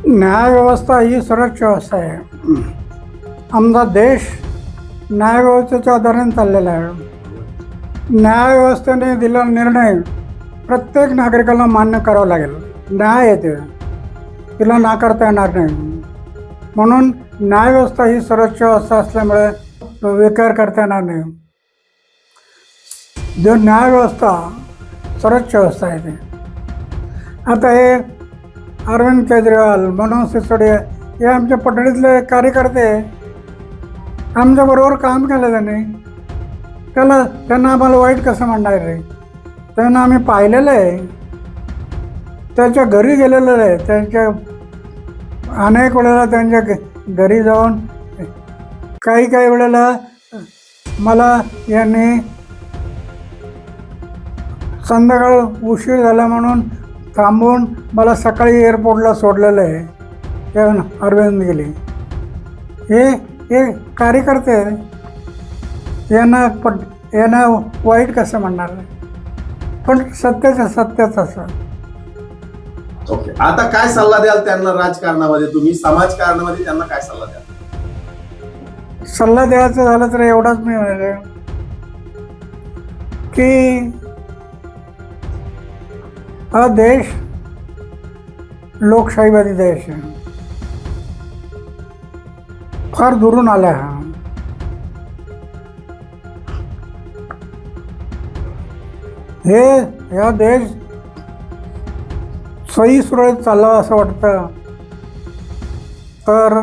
न्यायव्यवस्था ही सुरक्षा व्यवस्था आहे. आमचा देश न्यायव्यवस्थेच्या आधाराने चाललेला आहे. न्यायव्यवस्थेने दिलेला निर्णय प्रत्येक नागरिकाला मान्य करावा लागेल. न्याय येते, तिला नाकारता येणार नाही. म्हणून न्यायव्यवस्था ही सुरक्षा व्यवस्था असल्यामुळे विकार करता येणार नाही. जो न्यायव्यवस्था सुरक्षा व्यवस्था आहे ते. आता हे अरविंद केजरीवाल, मनोज सिसोदिया हे आमच्या पडळीतले कार्यकर्ते आमच्याबरोबर काम केलं त्यांनी. त्यांना आम्हाला वाईट कसं म्हणणार रे? त्यांना आम्ही पाहिलेलं आहे, त्याच्या घरी गेलेलं आहे. त्यांच्या अनेक वेळेला त्यांच्या घरी जाऊन काही वेळेला मला यांनी संध्याकाळ उशीर झाला म्हणून थांबवून मला सकाळी एअरपोर्टला सोडलेलं आहे. त्या अरविंद गेली. हे कार्यकर्ते यांना वाईट कसं म्हणणार? पण सत्याच असं. ओके, आता काय सल्ला द्याल त्यांना राजकारणामध्ये? तुम्ही समाजकारणामध्ये त्यांना काय सल्ला द्याल? सल्ला द्यायचं झालं तर एवढाच मी म्हणेल की हा देश लोकशाहीवादी देश आहे. फार दुरून आला हा. हा देश सही सुरळीत चालला असं वाटतं तर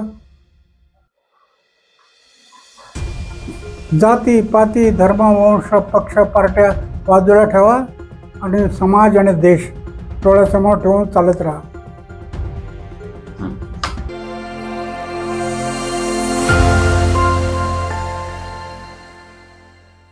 जाती पाती धर्म वंश पक्ष पार्ट्या बाजूला ठेवा आणि समाज आणि देश डोळ्यासमोर ठेवून चालत राहा.